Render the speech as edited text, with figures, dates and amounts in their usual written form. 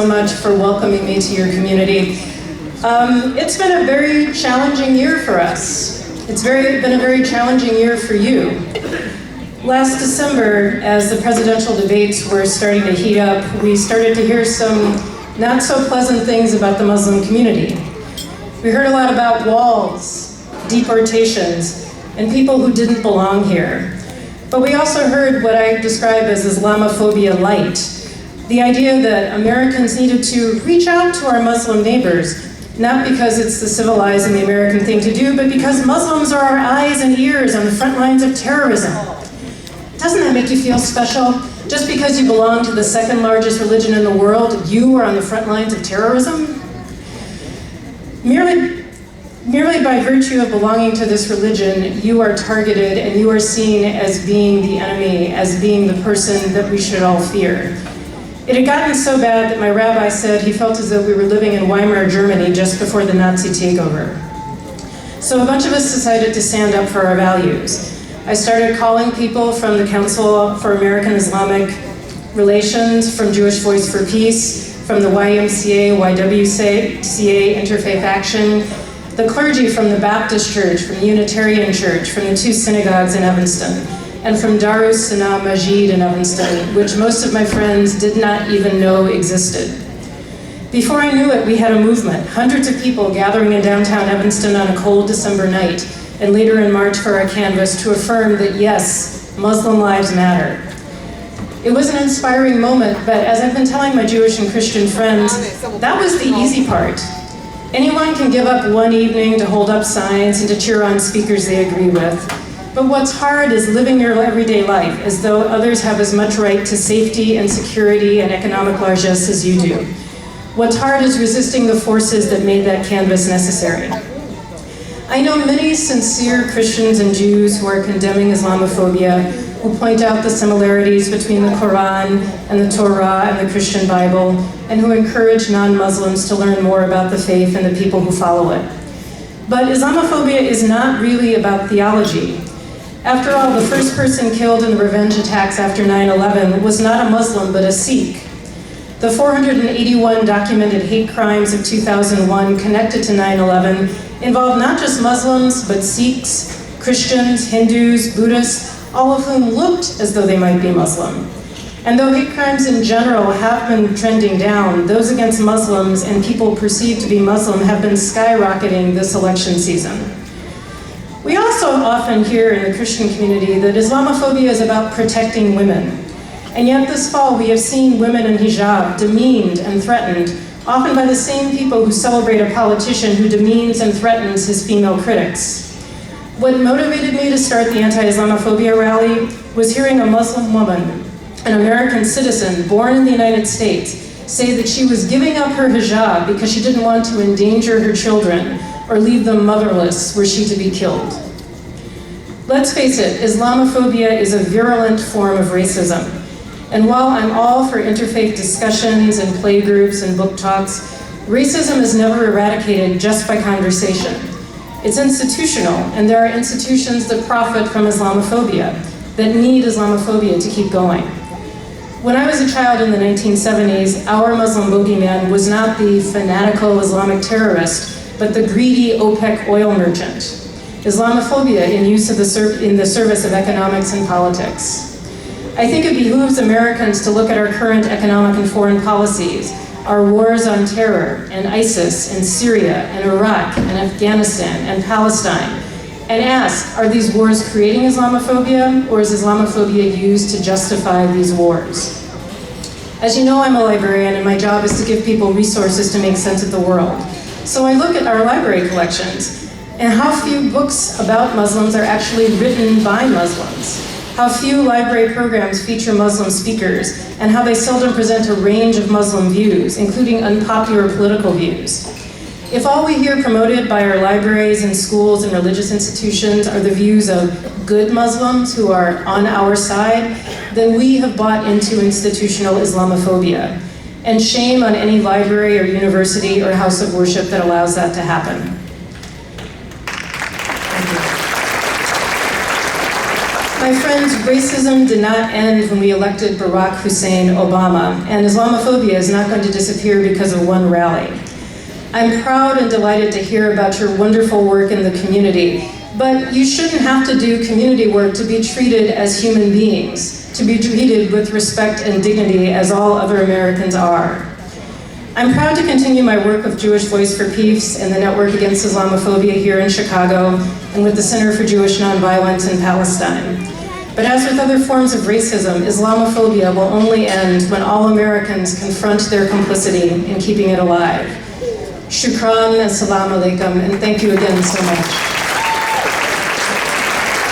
So much for welcoming me to your community. It's been a very challenging year for us. It's been a very challenging year for you. Last December, as the presidential debates were starting to heat up, we started to hear some not so pleasant things about the Muslim community. We heard a lot about walls, deportations, and people who didn't belong here. But we also heard what I describe as Islamophobia light. The idea that Americans needed to reach out to our Muslim neighbors, not because it's the civilized and the American thing to do, but because Muslims are our eyes and ears on the front lines of terrorism. Doesn't that make you feel special? Just because you belong to the second largest religion in the world, you are on the front lines of terrorism? Merely by virtue of belonging to this religion, you are targeted and you are seen as being the enemy, as being the person that we should all fear. It had gotten so bad that my rabbi said he felt as though we were living in Weimar Germany just before the Nazi takeover. So a bunch of us decided to stand up for our values. I started calling people from the Council for American Islamic Relations, from Jewish Voice for Peace, from the YMCA, YWCA, Interfaith Action, the clergy from the Baptist Church, from the Unitarian Church, from the two synagogues in Evanston, and from Darus Sana Masjid in Evanston, which most of my friends did not even know existed. Before I knew it, we had a movement, hundreds of people gathering in downtown Evanston on a cold December night, and later in March for our canvas to affirm that yes, Muslim lives matter. It was an inspiring moment, but as I've been telling my Jewish and Christian friends, that was the easy part. Anyone can give up one evening to hold up signs and to cheer on speakers they agree with. But what's hard is living your everyday life as though others have as much right to safety and security and economic largesse as you do. What's hard is resisting the forces that made that canvas necessary. I know many sincere Christians and Jews who are condemning Islamophobia, who point out the similarities between the Quran and the Torah and the Christian Bible, and who encourage non-Muslims to learn more about the faith and the people who follow it. But Islamophobia is not really about theology. After all, the first person killed in the revenge attacks after 9/11 was not a Muslim, but a Sikh. The 481 documented hate crimes of 2001 connected to 9/11 involved not just Muslims, but Sikhs, Christians, Hindus, Buddhists, all of whom looked as though they might be Muslim. And though hate crimes in general have been trending down, those against Muslims and people perceived to be Muslim have been skyrocketing this election season. We also often hear in the Christian community that Islamophobia is about protecting women. And yet this fall we have seen women in hijab demeaned and threatened, often by the same people who celebrate a politician who demeans and threatens his female critics. What motivated me to start the anti-Islamophobia rally was hearing a Muslim woman, an American citizen born in the United States, say that she was giving up her hijab because she didn't want to endanger her children or leave them motherless were she to be killed. Let's face it, Islamophobia is a virulent form of racism. And while I'm all for interfaith discussions and playgroups and book talks, racism is never eradicated just by conversation. It's institutional, and there are institutions that profit from Islamophobia, that need Islamophobia to keep going. When I was a child in the 1970s, our Muslim bogeyman was not the fanatical Islamic terrorist, but the greedy OPEC oil merchant. Islamophobia in the service of economics and politics. I think it behooves Americans to look at our current economic and foreign policies, our wars on terror and ISIS and Syria and Iraq and Afghanistan and Palestine, and ask, are these wars creating Islamophobia, or is Islamophobia used to justify these wars? As you know, I'm a librarian, and my job is to give people resources to make sense of the world. So I look at our library collections, and how few books about Muslims are actually written by Muslims. How few library programs feature Muslim speakers, and how they seldom present a range of Muslim views, including unpopular political views. If all we hear promoted by our libraries and schools and religious institutions are the views of good Muslims who are on our side, then we have bought into institutional Islamophobia. And shame on any library or university or house of worship that allows that to happen. My My friends, racism did not end when we elected Barack Hussein Obama, and Islamophobia is not going to disappear because of one rally. I'm proud and delighted to hear about your wonderful work in the community, but you shouldn't have to do community work to be treated as human beings, to be treated with respect and dignity as all other Americans are. I'm proud to continue my work with Jewish Voice for Peace and the Network Against Islamophobia here in Chicago, and with the Center for Jewish Nonviolence in Palestine. But as with other forms of racism, Islamophobia will only end when all Americans confront their complicity in keeping it alive. Shukran, assalamu alaikum, and thank you again so much.